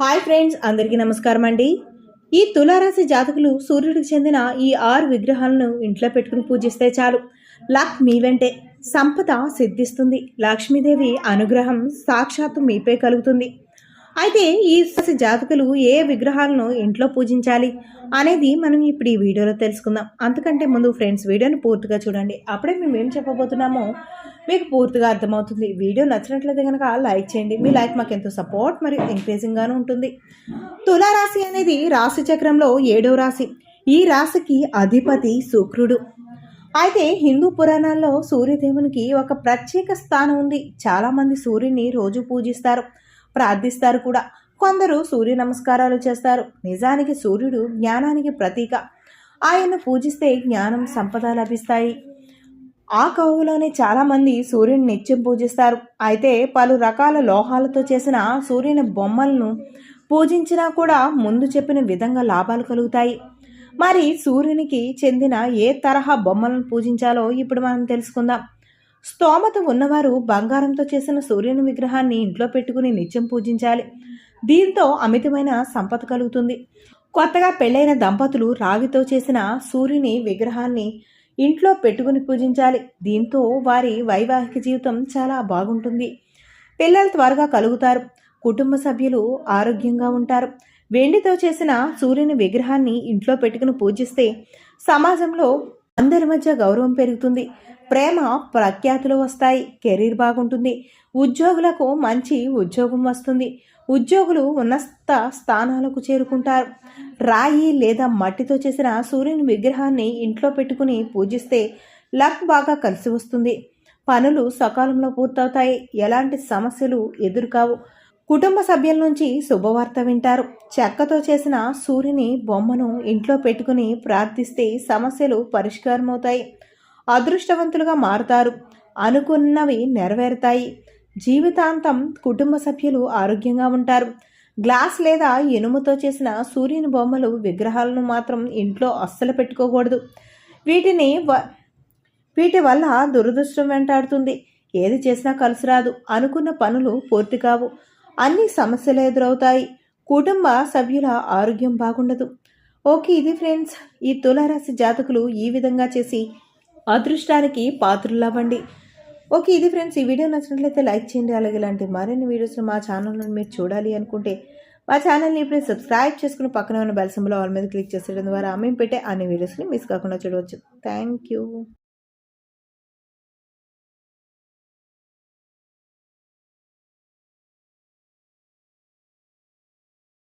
Hi friends, అందరికీ నమస్కారం అండి. ఈ తులారాశి జాతకులు సూర్యుడికి చెందిన ఈ 6 విగ్రహాలను ఇంట్లో పెట్టుకుని పూజిస్తే చాలు, లక్ మీ వెంటే, సంపద సిద్ధిస్తుంది, లక్ష్మీదేవి అనుగ్రహం సాక్షాత్తు మీపై కలుగుతుంది. అయితే ఈ రాశి జాతకులు ఏ విగ్రహాలను ఇంట్లో పూజించాలి అనేది మనం ఇప్పుడు ఈ వీడియోలో తెలుసుకుందాం. అంతకంటే ముందు ఫ్రెండ్స్, వీడియోని పూర్తిగా చూడండి. అప్పుడే మేము ఏం చెప్పబోతున్నామో మీకు పూర్తిగా అర్థమవుతుంది. వీడియో నచ్చినట్లయితే కనుక లైక్ చేయండి. మీ లైక్ మాకు ఎంతో సపోర్ట్ మరియు ఎంకరేజింగ్గాను ఉంటుంది. తులారాశి అనేది రాశి చక్రంలో 7వ రాశి. ఈ రాశికి అధిపతి శుక్రుడు. అయితే హిందూ పురాణాల్లో సూర్యదేవునికి ఒక ప్రత్యేక స్థానం ఉంది. చాలామంది సూర్యుని రోజు పూజిస్తారు, ప్రార్థిస్తారు కూడా. కొందరు సూర్య నమస్కారాలు చేస్తారు. నిజానికి సూర్యుడు జ్ఞానానికి ప్రతీక. ఆయన్ను పూజిస్తే జ్ఞానం, సంపద లభిస్తాయి. ఆ కోవలోనే చాలామంది సూర్యుని నిత్యం పూజిస్తారు. అయితే పలు రకాల లోహాలతో చేసిన సూర్యుని బొమ్మలను పూజించినా కూడా ముందు చెప్పిన విధంగా లాభాలు కలుగుతాయి. మరి సూర్యునికి చెందిన ఏ తరహా బొమ్మలను పూజించాలో ఇప్పుడు మనం తెలుసుకుందాం. స్తోమత ఉన్నవారు బంగారంతో చేసిన సూర్యుని విగ్రహాన్ని ఇంట్లో పెట్టుకుని నిత్యం పూజించాలి. దీంతో అమితమైన సంపద కలుగుతుంది. కొత్తగా పెళ్ళైన దంపతులు రాగితో చేసిన సూర్యుని విగ్రహాన్ని ఇంట్లో పెట్టుకుని పూజించాలి. దీంతో వారి వైవాహిక జీవితం చాలా బాగుంటుంది. పిల్లలు త్వరగా కలుగుతారు. కుటుంబ సభ్యులు ఆరోగ్యంగా ఉంటారు. వెండితో చేసిన సూర్యుని విగ్రహాన్ని ఇంట్లో పెట్టుకుని పూజిస్తే సమాజంలో అందరి మధ్య గౌరవం పెరుగుతుంది. ప్రేమ ప్రఖ్యాతులు వస్తాయి. కెరీర్ బాగుంటుంది. ఉద్యోగులకు మంచి ఉద్యోగం వస్తుంది. ఉద్యోగులు ఉన్నత స్థానాలకు చేరుకుంటారు. రాయి లేదా మట్టితో చేసిన సూర్యుని విగ్రహాన్ని ఇంట్లో పెట్టుకుని పూజిస్తే లక్ బాగా కలిసి వస్తుంది. పనులు సకాలంలో పూర్తవుతాయి. ఎలాంటి సమస్యలు ఎదురుకావు. కుటుంబ సభ్యుల నుంచి శుభవార్త వింటారు. చెక్కతో చేసిన సూర్యుని బొమ్మను ఇంట్లో పెట్టుకుని ప్రార్థిస్తే సమస్యలు పరిష్కారమవుతాయి. అదృష్టవంతులుగా మారుతారు. అనుకున్నవి నెరవేరుతాయి. జీవితాంతం కుటుంబ సభ్యులు ఆరోగ్యంగా ఉంటారు. గ్లాస్ లేదా ఇనుముతో చేసిన సూర్యుని బొమ్మలు విగ్రహాలను మాత్రం ఇంట్లో అస్సలు పెట్టుకోకూడదు. వీటి వల్ల దురదృష్టం వెంటాడుతుంది. ఏది చేసినా కలిసి రాదు. అనుకున్న పనులు పూర్తి కావు. అన్ని సమస్యలు ఎదురవుతాయి. కుటుంబ సభ్యుల ఆరోగ్యం బాగుండదు. ఓకే, ఇది ఫ్రెండ్స్, ఈ తులారాశి జాతకులు ఈ విధంగా చేసి అదృష్టానికి పాత్రులవ్వండి. ఓకే, ఇది ఫ్రెండ్స్, ఈ వీడియో నచ్చినట్లయితే లైక్ చేయండి. అలాగే ఇలాంటి మరిన్ని వీడియోస్ మా ఛానల్లో మీరు చూడాలి అనుకుంటే మా ఛానల్ని ఇప్పుడే సబ్స్క్రైబ్ చేసుకుని పక్కన ఉన్న బెల్ సింబల్ ఆల్ మీద క్లిక్ చేసేయడం ద్వారా మేము పెట్టే అన్ని వీడియోస్ని మిస్ కాకుండా చూడవచ్చు. Thank you.